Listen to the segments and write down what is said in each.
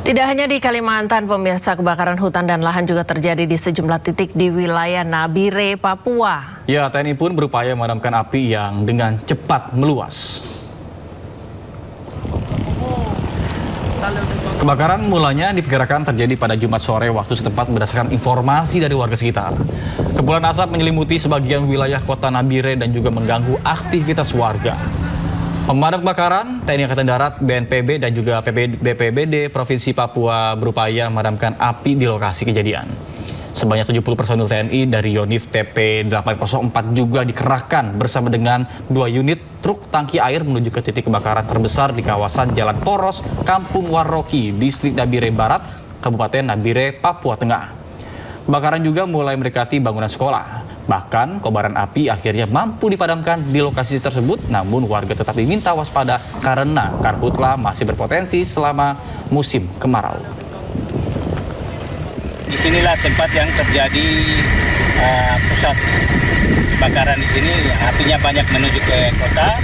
Tidak hanya di Kalimantan, pemirsa, kebakaran hutan dan lahan juga terjadi di sejumlah titik di wilayah Nabire, Papua. Ya, TNI pun berupaya memadamkan api yang dengan cepat meluas. Kebakaran mulanya diperkirakan terjadi pada Jumat sore waktu setempat berdasarkan informasi dari warga sekitar. Kepulan asap menyelimuti sebagian wilayah kota Nabire dan juga mengganggu aktivitas warga. Pemadam kebakaran, TNI Angkatan Darat, BNPB, dan juga BPBD Provinsi Papua berupaya memadamkan api di lokasi kejadian. Sebanyak 70 personil TNI dari Yonif TP804 juga dikerahkan bersama dengan 2 unit truk tangki air menuju ke titik kebakaran terbesar di kawasan Jalan Poros, Kampung Waroki, Distrik Nabire Barat, Kabupaten Nabire, Papua Tengah. Kebakaran juga mulai mendekati bangunan sekolah. Bahkan kobaran api akhirnya mampu dipadamkan di lokasi tersebut, namun warga tetap diminta waspada karena karhutla masih berpotensi selama musim kemarau. Disinilah tempat yang terjadi pusat kebakaran di sini. Apinya banyak menuju ke kota.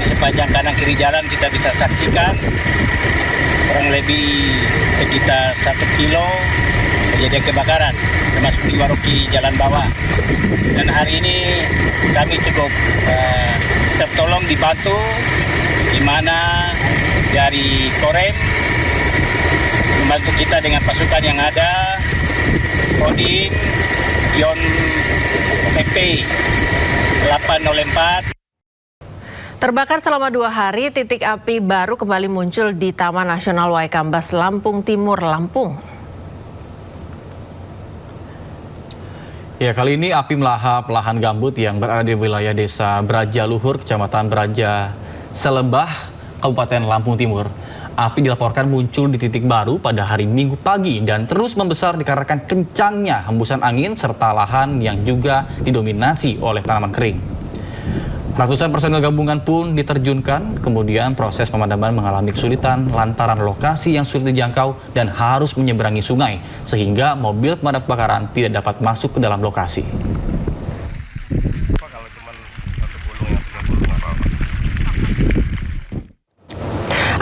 Di sepanjang kanan kiri jalan kita bisa saksikan kurang lebih sekitar 1 kilo kejadian kebakaran, termasuk di Waroki Jalan Bawah. Dan hari ini kami cukup tertolong dibantu, di mana dari Korem membantu kita dengan pasukan yang ada, Kodim, Yon PP 804. Terbakar selama 2 hari, titik api baru kembali muncul di Taman Nasional Waikambas, Lampung Timur, Lampung. Ya, kali ini api melahap lahan gambut yang berada di wilayah Desa Braja Luhur, Kecamatan Braja Selebah, Kabupaten Lampung Timur. Api dilaporkan muncul di titik baru pada hari Minggu pagi dan terus membesar dikarenakan kencangnya hembusan angin serta lahan yang juga didominasi oleh tanaman kering. Ratusan personel gabungan pun diterjunkan, kemudian proses pemadaman mengalami kesulitan lantaran lokasi yang sulit dijangkau dan harus menyeberangi sungai, sehingga mobil pemadam kebakaran tidak dapat masuk ke dalam lokasi.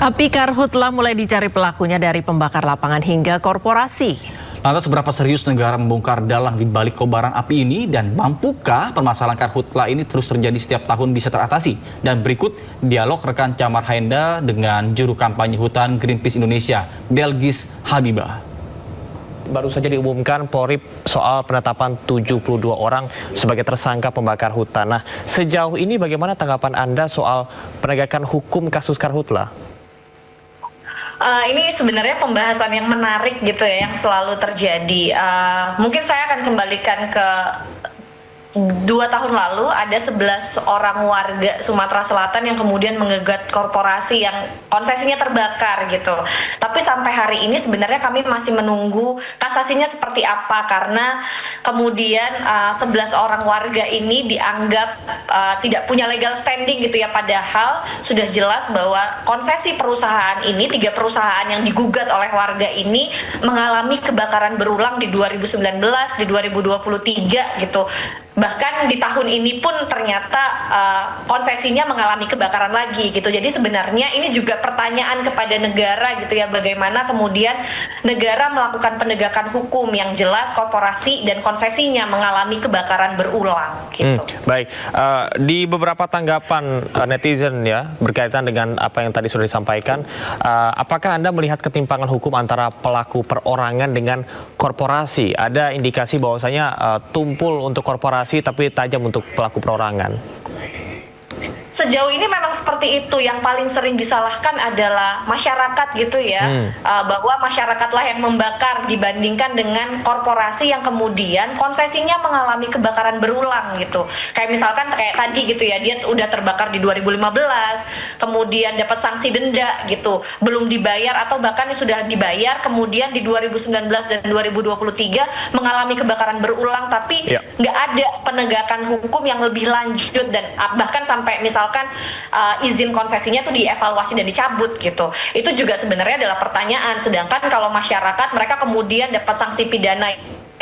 Api karhutla mulai dicari pelakunya dari pembakar lapangan hingga korporasi. Lantas seberapa serius negara membongkar dalang di balik kobaran api ini dan mampukah permasalahan karhutla ini terus terjadi setiap tahun bisa teratasi? Dan berikut dialog rekan Camar Haenda dengan juru kampanye hutan Greenpeace Indonesia, Belgis Habibah. Baru saja diumumkan Polri soal penetapan 72 orang sebagai tersangka pembakar hutan. Nah, sejauh ini bagaimana tanggapan Anda soal penegakan hukum kasus karhutla? Ini sebenarnya pembahasan yang menarik gitu ya, yang selalu terjadi. Mungkin saya akan kembalikan ke 2 tahun lalu ada 11 orang warga Sumatera Selatan yang kemudian menggugat korporasi yang konsesinya terbakar gitu. Tapi sampai hari ini sebenarnya kami masih menunggu kasasinya seperti apa, karena kemudian 11 orang warga ini dianggap tidak punya legal standing gitu ya, padahal sudah jelas bahwa konsesi perusahaan ini, 3 perusahaan yang digugat oleh warga ini mengalami kebakaran berulang di 2019, di 2023 gitu. Bahkan di tahun ini pun ternyata konsesinya mengalami kebakaran lagi gitu. Jadi sebenarnya ini juga pertanyaan kepada negara gitu ya, bagaimana kemudian negara melakukan penegakan hukum yang jelas korporasi dan konsesinya mengalami kebakaran berulang gitu. Baik, di beberapa tanggapan netizen ya berkaitan dengan apa yang tadi sudah disampaikan, apakah Anda melihat ketimpangan hukum antara pelaku perorangan dengan korporasi? Ada indikasi bahwasanya tumpul untuk korporasi tapi tajam untuk pelaku perorangan. Sejauh ini memang seperti itu. Yang paling sering disalahkan adalah masyarakat gitu ya, bahwa masyarakatlah yang membakar dibandingkan dengan korporasi yang kemudian konsesinya mengalami kebakaran berulang gitu. Kayak misalkan kayak tadi gitu ya, dia udah terbakar di 2015, kemudian dapat sanksi denda gitu, belum dibayar atau bahkan sudah dibayar, kemudian di 2019 dan 2023 mengalami kebakaran berulang, tapi nggak ada penegakan hukum yang lebih lanjut dan bahkan sampai misalkan izin konsesinya tuh dievaluasi dan dicabut gitu. Itu juga sebenarnya adalah pertanyaan. Sedangkan kalau masyarakat, mereka kemudian dapat sanksi pidana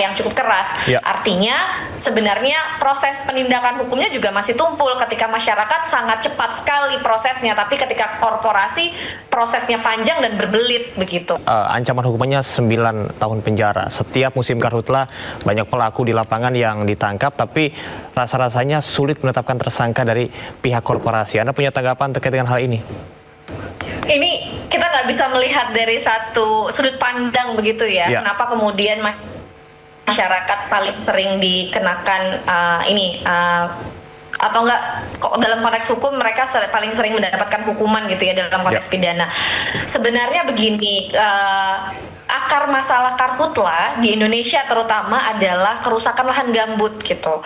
yang cukup keras. Ya. Artinya sebenarnya proses penindakan hukumnya juga masih tumpul ketika masyarakat sangat cepat sekali prosesnya, tapi ketika korporasi prosesnya panjang dan berbelit begitu. Ancaman hukumannya 9 tahun penjara. Setiap musim karhutlah banyak pelaku di lapangan yang ditangkap, tapi rasa-rasanya sulit menetapkan tersangka dari pihak korporasi. Anda punya tanggapan terkait dengan hal ini? Ini kita nggak bisa melihat dari satu sudut pandang begitu ya. Ya. Kenapa kemudian masyarakat paling sering dikenakan atau enggak dalam konteks hukum mereka paling sering mendapatkan hukuman gitu ya dalam konteks pidana. Sebenarnya begini, akar masalah karhutla di Indonesia terutama adalah kerusakan lahan gambut gitu.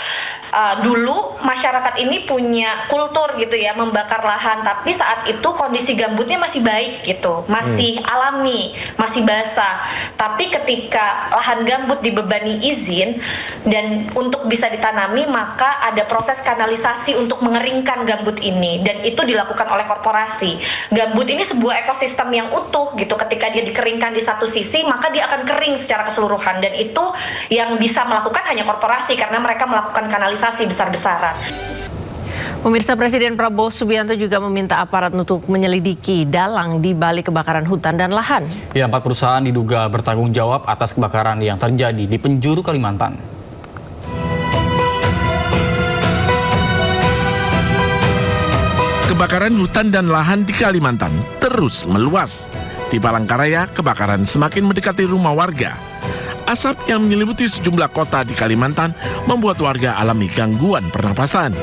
Dulu masyarakat ini punya kultur gitu ya membakar lahan, tapi saat itu kondisi gambutnya masih baik gitu, masih alami, masih basah. Tapi ketika lahan gambut dibebani izin dan untuk bisa ditanami, maka ada proses kanalisasi untuk mengeringkan gambut ini, dan itu dilakukan oleh korporasi. Gambut ini sebuah ekosistem yang utuh gitu, ketika dia dikeringkan di satu sisi maka dia akan kering secara keseluruhan, dan itu yang bisa melakukan hanya korporasi karena mereka melakukan kanalisasi besar-besaran. Pemirsa, Presiden Prabowo Subianto juga meminta aparat untuk menyelidiki dalang di balik kebakaran hutan dan lahan. Ya, 4 perusahaan diduga bertanggung jawab atas kebakaran yang terjadi di penjuru Kalimantan. Kebakaran hutan dan lahan di Kalimantan terus meluas. Di Palangkaraya, kebakaran semakin mendekati rumah warga. Asap yang menyelimuti sejumlah kota di Kalimantan membuat warga alami gangguan pernapasan.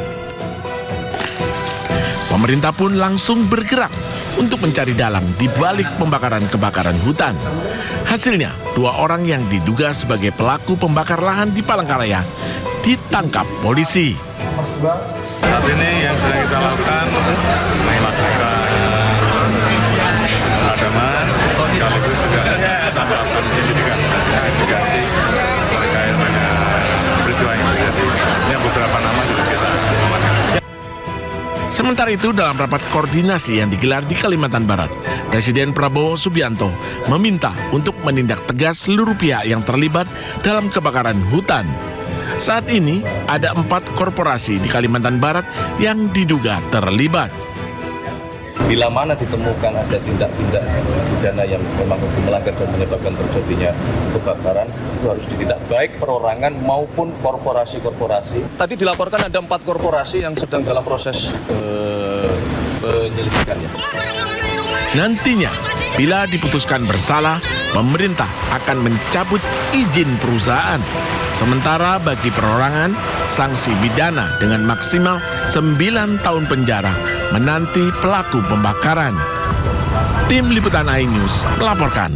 Pemerintah pun langsung bergerak untuk mencari dalang di balik pembakaran kebakaran hutan. Hasilnya, 2 orang yang diduga sebagai pelaku pembakar lahan di Palangkaraya ditangkap polisi. Saat ini yang sedang kita lakukan melakukan pemadaman, sekaligus juga kita melakukan penyelidikan investigasi terkait dengan peristiwa yang terjadi. Ini beberapa nama juga kita amankan. Sementara itu, dalam rapat koordinasi yang digelar di Kalimantan Barat, Presiden Prabowo Subianto meminta untuk menindak tegas seluruh pihak yang terlibat dalam kebakaran hutan. Saat ini, ada 4 korporasi di Kalimantan Barat yang diduga terlibat. Bila mana ditemukan ada tindak-tindak pidana yang memang melanggar dan menyebabkan terjadinya kebakaran, itu harus ditindak baik perorangan maupun korporasi-korporasi. Tadi dilaporkan ada 4 korporasi yang sedang dalam proses penyelidikannya. Nantinya, bila diputuskan bersalah, pemerintah akan mencabut izin perusahaan. Sementara bagi perorangan, sanksi pidana dengan maksimal 9 tahun penjara menanti pelaku pembakaran. Tim Liputan iNews melaporkan.